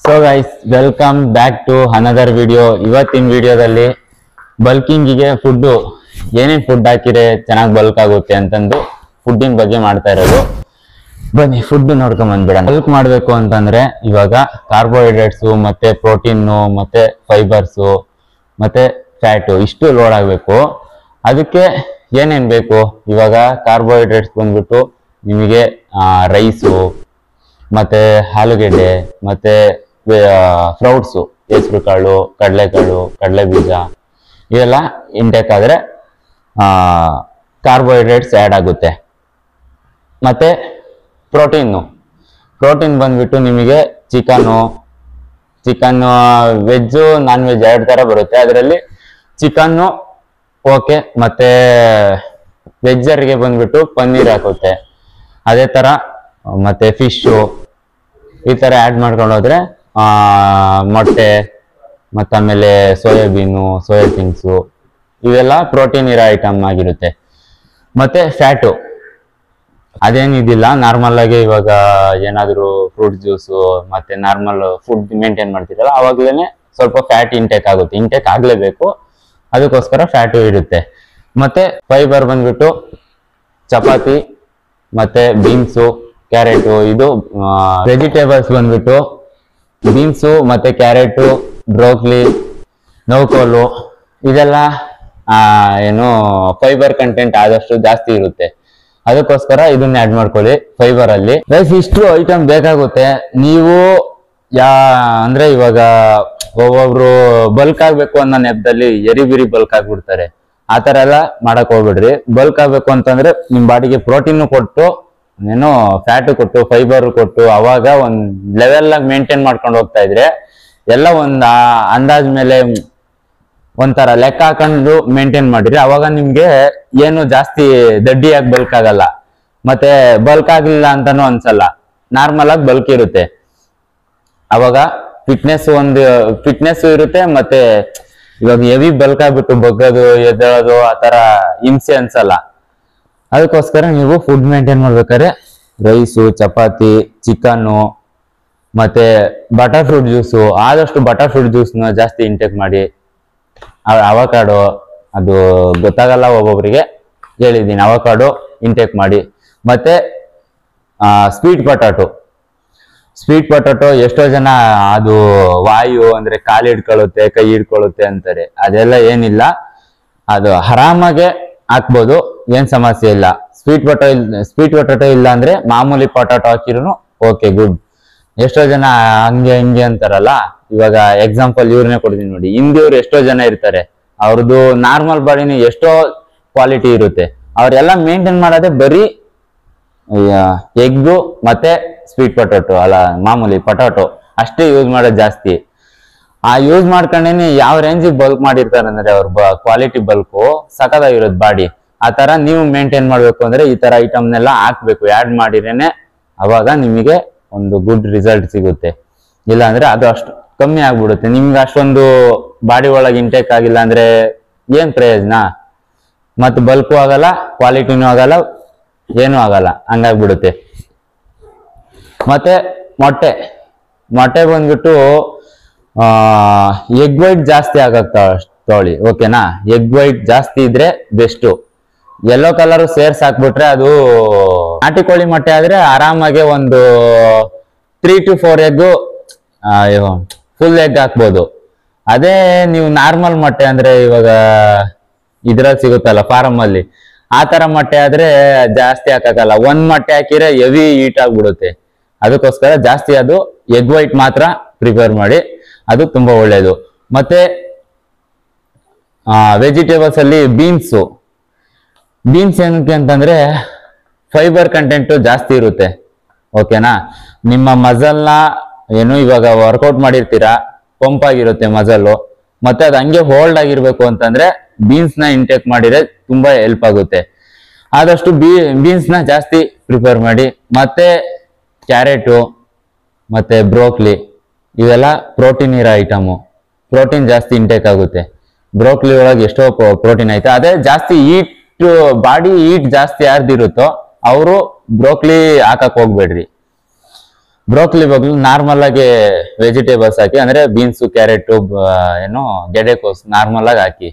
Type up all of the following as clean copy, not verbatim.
So guys welcome back to another video. ಇವತ್ತಿನ ವಿಡಿಯೋದಲ್ಲಿ ಬಲ್ಕಿಂಗಿಗೆ food ಏನೇನು ಫುಡ್ ಹಾಕಿದ್ರೆ ಚೆನ್ನಾಗಿ ಬಲ್ಕ್ ಆಗುತ್ತೆ ಅಂತಂದು ಫುಡ್ಡಿನ ಬಗ್ಗೆ ಮಾಡ್ತಾ ಇರೋದು. ಬನ್ನಿ ಫುಡ್ ನೋಡ್ಕೊಂಡ್ ಬಂದ್ಬಿಡ. ಬಲ್ಕ್ ಮಾಡಬೇಕು ಅಂತಂದ್ರೆ ಇವಾಗ ಕಾರ್ಬೋಹೈಡ್ರೇಟ್ಸು ಮತ್ತೆ ಪ್ರೋಟೀನು ಮತ್ತೆ ಫೈಬರ್ಸು ಮತ್ತೆ ಫ್ಯಾಟು ಇಷ್ಟು ಲೋಡ್ ಆಗಬೇಕು. ಅದಕ್ಕೆ ಏನೇನು ಬೇಕು? ಇವಾಗ ಕಾರ್ಬೋಹೈಡ್ರೇಟ್ಸ್ ಬಂದ್ಬಿಟ್ಟು ನಿಮಗೆ ರೈಸು ಮತ್ತೆ ಆಲೂಗೆಡ್ಡೆ ಮತ್ತೆ ಫ್ರೂಟ್ಸು, ಹೆಸರು ಕಾಳು, ಕಡಲೆಕಾಳು, ಕಡಲೆ ಬೀಜ ಇವೆಲ್ಲ ಇಂಟೇಕ್ ಆದ್ರೆ ಕಾರ್ಬೋಹೈಡ್ರೇಟ್ಸ್ ಆ್ಯಡ್ ಆಗುತ್ತೆ. ಮತ್ತೆ ಪ್ರೋಟೀನ್ ಬಂದ್ಬಿಟ್ಟು ನಿಮಗೆ ಚಿಕನ್ನು ವೆಜ್ಜು ನಾನ್ ವೆಜ್ ಎರಡು ಥರ ಬರುತ್ತೆ. ಅದರಲ್ಲಿ ಚಿಕನ್ನು ಓಕೆ, ಮತ್ತೆ ವೆಜ್ಜರ್ಗೆ ಬಂದ್ಬಿಟ್ಟು ಪನ್ನೀರ್ ಹಾಕುತ್ತೆ. ಅದೇ ಥರ ಮತ್ತೆ ಫಿಶು ಈ ಥರ ಆ್ಯಡ್ ಮಾಡ್ಕೊಂಡು ಹೋದ್ರೆ ಮೊಟ್ಟೆ ಮತ್ತು ಆಮೇಲೆ ಸೋಯಾಬೀನು, ಸೋಯಾ ಥಿಂಗ್ಸು ಇವೆಲ್ಲ ಪ್ರೋಟೀನ್ ಇರೋ ಐಟಮ್ ಆಗಿರುತ್ತೆ. ಮತ್ತೆ ಫ್ಯಾಟು ಅದೇನಿದಿಲ್ಲ, ನಾರ್ಮಲ್ ಆಗಿ ಇವಾಗ ಏನಾದರೂ ಫ್ರೂಟ್ ಜ್ಯೂಸು ಮತ್ತೆ ನಾರ್ಮಲ್ ಫುಡ್ ಮೇಂಟೈನ್ ಮಾಡ್ತಿರಲ್ಲ ಅವಾಗಲೇ ಸ್ವಲ್ಪ ಫ್ಯಾಟ್ ಇಂಟೇಕ್ ಆಗುತ್ತೆ. ಇಂಟೇಕ್ ಆಗಲೇಬೇಕು, ಅದಕ್ಕೋಸ್ಕರ ಫ್ಯಾಟು ಇರುತ್ತೆ. ಮತ್ತೆ ಫೈಬರ್ ಬಂದ್ಬಿಟ್ಟು ಚಪಾತಿ ಮತ್ತೆ ಬೀನ್ಸು, ಕ್ಯಾರೆಟು. ಇದು ವೆಜಿಟೇಬಲ್ಸ್ ಬಂದ್ಬಿಟ್ಟು ಬೀನ್ಸು ಮತ್ತೆ ಕ್ಯಾರೆಟು, ಬ್ರೋಕ್ಲಿ, ನೌಕೋಲು ಇದೆಲ್ಲ ಏನು ಫೈಬರ್ ಕಂಟೆಂಟ್ ಆದಷ್ಟು ಜಾಸ್ತಿ ಇರುತ್ತೆ. ಅದಕ್ಕೋಸ್ಕರ ಇದನ್ನ ಆ್ಯಡ್ ಮಾಡ್ಕೊಳ್ಳಿ ಫೈಬರ್ ಅಲ್ಲಿ. ಇಷ್ಟು ಐಟಮ್ ಬೇಕಾಗುತ್ತೆ. ನೀವು ಅಂದ್ರೆ ಇವಾಗ ಒಬ್ಬೊಬ್ರು ಬಲ್ಕ್ ಆಗ್ಬೇಕು ಅನ್ನೋ ನೆಪದಲ್ಲಿ ಎರಿಬಿರಿ ಬಲ್ಕ್ ಆಗ್ಬಿಡ್ತಾರೆ. ಆ ತರ ಎಲ್ಲ ಮಾಡಕ್ ಹೋಗ್ಬಿಡ್ರಿ. ಬಲ್ಕ್ ಆಗ್ಬೇಕು ಅಂತಂದ್ರೆ ನಿಮ್ ಬಾಡಿಗೆ ಪ್ರೋಟೀನ್ ಕೊಟ್ಟು ಏನೋ ಫ್ಯಾಟ್ ಕೊಟ್ಟು ಫೈಬರ್ ಕೊಟ್ಟು ಅವಾಗ ಒಂದ್ ಲೆವೆಲ್ ಆಗಿ ಮೇಂಟೈನ್ ಮಾಡ್ಕೊಂಡು ಹೋಗ್ತಾ ಇದ್ರೆ ಎಲ್ಲ ಒಂದ್ ಅಂದಾಜ್ ಮೇಲೆ ಒಂಥರ ಲೆಕ್ಕ ಹಾಕೊಂಡು ಮೇಂಟೈನ್ ಮಾಡಿರಿ. ಅವಾಗ ನಿಮ್ಗೆ ಏನು ಜಾಸ್ತಿ ದಡ್ಡಿಯಾಗಿ ಬಲ್ಕ್ ಆಗಲ್ಲ, ಮತ್ತೆ ಬಲ್ಕ್ ಆಗ್ಲಿಲ್ಲ ಅಂತಾನು ಅನ್ಸಲ್ಲ, ನಾರ್ಮಲ್ ಆಗಿ ಬಲ್ಕ್ ಇರುತ್ತೆ. ಅವಾಗ ಫಿಟ್ನೆಸ್ ಇರುತ್ತೆ. ಮತ್ತೆ ಇವಾಗ ಹೆವಿ ಬಲ್ಕ್ ಆಗ್ಬಿಟ್ಟು ಬಗ್ಗದು ಎದ್ದೇಳೋದು ಆ ತರ ಹಿಂಸೆ ಅನ್ಸಲ್ಲ. ಅದಕ್ಕೋಸ್ಕರ ನೀವು ಫುಡ್ ಮೇಂಟೈನ್ ಮಾಡ್ಬೇಕಾದ್ರೆ ರೈಸು, ಚಪಾತಿ, ಚಿಕನ್ನು ಮತ್ತೆ ಬಟರ್ ಫ್ರೂಟ್ ಜ್ಯೂಸು, ಆದಷ್ಟು ಬಟರ್ ಫ್ರೂಟ್ ಜ್ಯೂಸ್ನ ಜಾಸ್ತಿ ಇಂಟೇಕ್ ಮಾಡಿ. ಅವಕಾಡೋ ಅದು ಗೊತ್ತಾಗಲ್ಲ ಒಬ್ಬೊಬ್ರಿಗೆ, ಹೇಳಿದ್ದೀನಿ, ಅವಕಾಡೋ ಇಂಟೇಕ್ ಮಾಡಿ. ಮತ್ತೆ ಸ್ವೀಟ್ ಪೊಟಾಟೊ ಎಷ್ಟೋ ಜನ ಅದು ವಾಯು ಅಂದ್ರೆ ಕಾಲು ಹಿಡ್ಕೊಳ್ಳುತ್ತೆ, ಕೈ ಹಿಡ್ಕೊಳ್ಳುತ್ತೆ ಅಂತಾರೆ. ಅದೆಲ್ಲ ಏನಿಲ್ಲ, ಅದು ಆರಾಮಾಗೆ ಹಾಕ್ಬೋದು, ಏನ್ ಸಮಸ್ಯೆ ಇಲ್ಲ. ಸ್ವೀಟ್ ಪೊಟಾಟೊ ಇಲ್ಲ ಅಂದ್ರೆ ಮಾಮೂಲಿ ಪೊಟಾಟೊ ಹಾಕಿರೂ ಓಕೆ, ಗುಡ್. ಎಷ್ಟೋ ಜನ ಹಂಗೆ ಅಂತಾರಲ್ಲ. ಇವಾಗ ಎಕ್ಸಾಂಪಲ್ ಇವ್ರನ್ನೇ ಕೊಡ್ತೀನಿ ನೋಡಿ. ಹಿಂದಿಯವ್ರು ಎಷ್ಟೋ ಜನ ಇರ್ತಾರೆ, ಅವ್ರದ್ದು ನಾರ್ಮಲ್ ಬಾಡಿನ ಎಷ್ಟೋ ಕ್ವಾಲಿಟಿ ಇರುತ್ತೆ. ಅವ್ರೆಲ್ಲ ಮೇಂಟೈನ್ ಮಾಡೋದೇ ಬರೀ ಎಗ್ಗು ಮತ್ತೆ ಸ್ವೀಟ್ ಪೊಟಾಟೊ ಅಲ್ಲ ಮಾಮೂಲಿ ಪೊಟಾಟೊ ಅಷ್ಟೇ ಯೂಸ್ ಮಾಡೋದು ಜಾಸ್ತಿ. ಆ ಯೂಸ್ ಮಾಡ್ಕೊಂಡೇನೆ ಯಾವ ರೇಂಜಿಗೆ ಬಲ್ಕ್ ಮಾಡಿರ್ತಾರೆ ಅಂದ್ರೆ ಅವ್ರ ಕ್ವಾಲಿಟಿ ಬಲ್ಕು ಸಖತ್ತಾಗಿರೋದು ಬಾಡಿ. ಆ ತರ ನೀವು ಮೇಂಟೈನ್ ಮಾಡ್ಬೇಕು ಅಂದ್ರೆ ಈ ತರ ಐಟಮ್ನೆಲ್ಲ ಹಾಕ್ಬೇಕು, ಆ್ಯಡ್ ಮಾಡಿರೇನೆ ಅವಾಗ ನಿಮಗೆ ಒಂದು ಗುಡ್ ರಿಸಲ್ಟ್ ಸಿಗುತ್ತೆ. ಇಲ್ಲ ಅಂದ್ರೆ ಅದು ಅಷ್ಟು ಕಮ್ಮಿ ಆಗ್ಬಿಡುತ್ತೆ. ನಿಮ್ಗೆ ಅಷ್ಟೊಂದು ಬಾಡಿ ಒಳಗೆ ಇಂಟೇಕ್ ಆಗಿಲ್ಲ ಅಂದ್ರೆ ಏನ್ ಪ್ರಯೋಜನ? ಮತ್ತೆ ಬಲ್ಕು ಆಗಲ್ಲ, ಕ್ವಾಲಿಟಿನೂ ಆಗಲ್ಲ, ಏನೂ ಆಗಲ್ಲ, ಹಂಗಾಗ್ಬಿಡುತ್ತೆ. ಮತ್ತೆ ಮೊಟ್ಟೆ ಬಂದ್ಬಿಟ್ಟು ಎಗ್ ವೈಟ್ ಜಾಸ್ತಿ ತೊಗೊಳ್ಳಿ, ಓಕೆನಾ? ಎಗ್ ವೈಟ್ ಜಾಸ್ತಿ ಇದ್ರೆ ಬೆಸ್ಟು. ಯೆಲ್ಲೋ ಕಲರ್ ಸೇರ್ಸ್ ಹಾಕ್ಬಿಟ್ರೆ ಅದು ನಾಟಿ ಕೋಳಿ ಮೊಟ್ಟೆ ಆದ್ರೆ ಆರಾಮಾಗೆ ಒಂದು 3 to 4 ಎಗ್ಗು ಫುಲ್ ಎಗ್ ಹಾಕ್ಬೋದು. ಅದೇ ನೀವು ನಾರ್ಮಲ್ ಮೊಟ್ಟೆ ಅಂದ್ರೆ ಇವಾಗ ಇದ್ರಲ್ಲಿ ಸಿಗುತ್ತಲ್ಲ ಫಾರಮ್ ಅಲ್ಲಿ, ಆ ತರ ಮೊಟ್ಟೆ ಆದ್ರೆ ಜಾಸ್ತಿ ಹಾಕಲ್ಲ. ಒಂದ್ ಮೊಟ್ಟೆ ಹಾಕಿದ್ರೆ ಹೆವಿ ಹೀಟ್ ಆಗ್ಬಿಡುತ್ತೆ. ಅದಕ್ಕೋಸ್ಕರ ಜಾಸ್ತಿ ಅದು ಎಗ್ ವೈಟ್ ಮಾತ್ರ ಪ್ರಿಪೇರ್ ಮಾಡಿ, ಅದು ತುಂಬಾ ಒಳ್ಳೇದು. ಮತ್ತೆ ವೆಜಿಟೇಬಲ್ಸ್ ಅಲ್ಲಿ ಬೀನ್ಸ್ ಏನಕ್ಕೆ ಅಂತಂದ್ರೆ ಫೈಬರ್ ಕಂಟೆಂಟ್ ಜಾಸ್ತಿ ಇರುತ್ತೆ, ಓಕೆನಾ? ನಿಮ್ಮ ಮಸಲ್ನ ಏನು ಇವಾಗ ವರ್ಕೌಟ್ ಮಾಡಿರ್ತೀರಾ, ಪಂಪ್ ಆಗಿರುತ್ತೆ ಮಸಲ್ಲು, ಮತ್ತೆ ಅದು ಹಂಗೆ ಹೋಲ್ಡ್ ಆಗಿರ್ಬೇಕು ಅಂತಂದ್ರೆ ಬೀನ್ಸ್ನ ಇಂಟೇಕ್ ಮಾಡಿದ್ರೆ ತುಂಬಾ ಹೆಲ್ಪ್ ಆಗುತ್ತೆ. ಆದಷ್ಟು ಬೀನ್ಸ್ನ ಜಾಸ್ತಿ ಪ್ರಿಪೇರ್ ಮಾಡಿ. ಮತ್ತೆ ಕ್ಯಾರೆಟು ಮತ್ತೆ ಬ್ರೋಕ್ಲಿ ಇವೆಲ್ಲ ಪ್ರೋಟೀನ್ ಇರೋ ಐಟಮು, ಪ್ರೋಟೀನ್ ಜಾಸ್ತಿ ಇಂಟೇಕ್ ಆಗುತ್ತೆ. ಬ್ರೋಕ್ಲಿ ಒಳಗೆ ಎಷ್ಟೋ ಪ್ರೋಟೀನ್ ಐತೆ. ಅದೇ ಜಾಸ್ತಿ ಬಾಡಿ ಹೀಟ್ ಜಾಸ್ತಿ ಯಾರ್ದಿರುತ್ತೋ ಅವರು ಬ್ರೋಕ್ಲಿ ಹಾಕಕ್ ಹೋಗ್ಬೇಡ್ರಿ. ಬ್ರೋಕ್ಲಿ ಬಗ್ಲು ನಾರ್ಮಲ್ ಆಗಿ ವೆಜಿಟೇಬಲ್ಸ್ ಹಾಕಿ, ಅಂದ್ರೆ ಬೀನ್ಸು, ಕ್ಯಾರೆಟ್, ಏನು ಗೆಡ್ಡೆಕೋಸು ನಾರ್ಮಲ್ ಆಗಿ ಹಾಕಿ.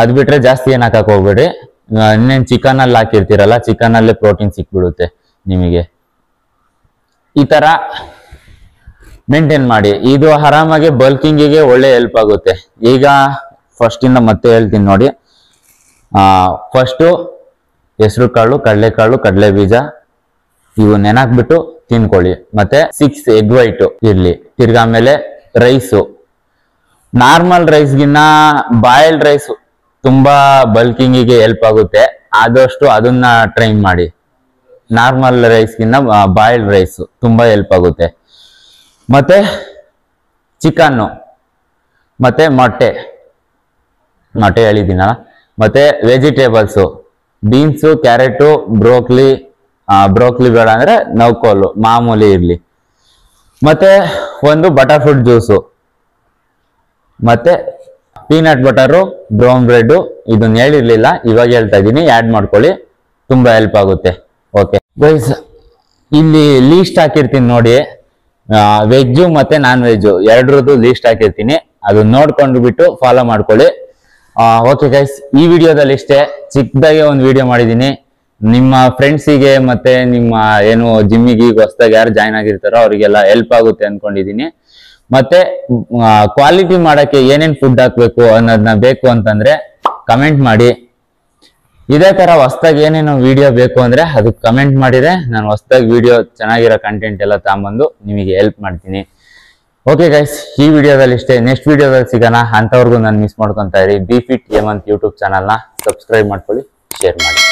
ಅದ್ ಬಿಟ್ರೆ ಜಾಸ್ತಿ ಏನ್ ಹಾಕಕ್ ಹೋಗ್ಬೇಡಿ. ಇನ್ನೇನ್ ಚಿಕನ್ ಅಲ್ಲಿ ಹಾಕಿರ್ತೀರಲ್ಲ, ಚಿಕನ್ ಅಲ್ಲೇ ಪ್ರೋಟೀನ್ ಸಿಕ್ಬಿಡುತ್ತೆ ನಿಮಗೆ. ಈ ತರ ಮೇಂಟೈನ್ ಮಾಡಿ. ಇದು ಆರಾಮಾಗಿ ಬಲ್ಕಿಂಗಿಗೆ ಒಳ್ಳೆ ಹೆಲ್ಪ್ ಆಗುತ್ತೆ. ಈಗ ಫಸ್ಟ್ ಇಂದ ಮತ್ತೆ ಹೇಳ್ತೀನಿ ನೋಡಿ. ಫಸ್ಟು ಹೆಸರು ಕಾಳು, ಕಡಲೆಕಾಳು, ಕಡಲೆ ಬೀಜ ಇವು ನೆನಾಕ್ಬಿಟ್ಟು ತಿನ್ಕೊಳ್ಳಿ. ಮತ್ತೆ 6 ಎಗ್ ವೈಟ್ ಇರ್ಲಿ. ತಿರ್ಗಾ ಆಮೇಲೆ ರೈಸು, ನಾರ್ಮಲ್ ರೈಸ್ಗಿನ್ನ ಬಾಯ್ಲ್ಡ್ ರೈಸ್ ತುಂಬಾ ಬಲ್ಕಿಂಗಿಗೆ ಹೆಲ್ಪ್ ಆಗುತ್ತೆ. ಆದಷ್ಟು ಅದನ್ನ ಟ್ರೈ ಮಾಡಿ. ನಾರ್ಮಲ್ ರೈಸ್ಗಿನ್ನ ಬಾಯ್ಲ್ಡ್ ರೈಸ್ ತುಂಬಾ ಹೆಲ್ಪ್ ಆಗುತ್ತೆ. ಮತ್ತೆ ಚಿಕನ್ನು, ಮತ್ತೆ ಮೊಟ್ಟೆ ಹೇಳಿದ್ದೀನಲ್ಲ. ಮತ್ತೆ ವೆಜಿಟೇಬಲ್ಸು, ಬೀನ್ಸು, ಕ್ಯಾರೆಟು, ಬ್ರೋಕ್ಲಿ ಬೇಡ ಅಂದ್ರೆ ನೌಕೋಲು ಮಾಮೂಲಿ ಇರ್ಲಿ. ಮತ್ತೆ ಒಂದು ಬಟರ್ ಫ್ರೂಟ್ ಜ್ಯೂಸು, ಮತ್ತೆ ಪೀನಟ್ ಬಟರು, ಬ್ರೌನ್ ಬ್ರೆಡ್. ಇದನ್ನ ಹೇಳಿರ್ಲಿಲ್ಲ, ಇವಾಗ ಹೇಳ್ತಾ ಇದ್ದೀನಿ, ಆ್ಯಡ್ ಮಾಡ್ಕೊಳ್ಳಿ, ತುಂಬಾ ಹೆಲ್ಪ್ ಆಗುತ್ತೆ. ಓಕೆ ಗೈಸ್, ಇಲ್ಲಿ ಲೀಸ್ಟ್ ಹಾಕಿರ್ತೀನಿ ನೋಡಿ. ವೆಜ್ಜು ಮತ್ತೆ ನಾನ್ ವೆಜ್ಜು ಎರಡರದ್ದು ಲೀಸ್ಟ್ ಹಾಕಿರ್ತೀನಿ. ಅದು ನೋಡ್ಕೊಂಡು ಬಿಟ್ಟು ಫಾಲೋ ಮಾಡ್ಕೊಳ್ಳಿ. ಓಕೆ ಗೈಸ್, ಈ ವಿಡಿಯೋದಲ್ಲಿ ಇಷ್ಟೇ. ಚಿಕ್ಕದಾಗೆ ಒಂದು ವಿಡಿಯೋ ಮಾಡಿದ್ದೀನಿ. ನಿಮ್ಮ ಫ್ರೆಂಡ್ಸಿಗೆ ಮತ್ತೆ ನಿಮ್ಮ ಏನು ಜಿಮ್ಮಿಗೆ ಹೊಸದಾಗಿ ಯಾರು ಜಾಯ್ನ್ ಆಗಿರ್ತಾರೋ ಅವರಿಗೆಲ್ಲ ಹೆಲ್ಪ್ ಆಗುತ್ತೆ ಅನ್ಕೊಂಡಿದೀನಿ. ಮತ್ತೆ ಕ್ವಾಲಿಟಿ ಮಾಡಕ್ಕೆ ಏನೇನ್ ಫುಡ್ ಹಾಕ್ಬೇಕು ಅನ್ನೋದನ್ನ ಬೇಕು ಅಂತಂದ್ರೆ ಕಮೆಂಟ್ ಮಾಡಿ. ಇದೇ ತರ ಹೊಸದಾಗಿ ಏನೇನು ವಿಡಿಯೋ ಬೇಕು ಅಂದ್ರೆ ಅದಕ್ಕೆ ಕಮೆಂಟ್ ಮಾಡಿದ್ರೆ ನಾನು ಹೊಸದಾಗಿ ವಿಡಿಯೋ ಚೆನ್ನಾಗಿರೋ ಕಂಟೆಂಟ್ ಎಲ್ಲ ತಗೊಂಬಂದು ನಿಮಗೆ ಹೆಲ್ಪ್ ಮಾಡ್ತೀನಿ. ಓಕೆ ಗೈಸ್, ಈ ವಿಡಿಯೋದಲ್ಲಿ ಇಷ್ಟೇ. ನೆಕ್ಸ್ಟ್ ವಿಡಿಯೋದಲ್ಲಿ ಸಿಗೋಣ. ಅಂತವ್ರಿಗೂ ನಾನು ಮಿಸ್ ಮಾಡ್ಕೊಂತ ಇರಿ. ಬಿ ಫಿಟ್ ಹೇಮಂತ್ ಯೂಟ್ಯೂಬ್ ಚಾನಲ್ನ ಸಬ್ಸ್ಕ್ರೈಬ್ ಮಾಡ್ಕೊಳ್ಳಿ, ಶೇರ್ ಮಾಡಿ.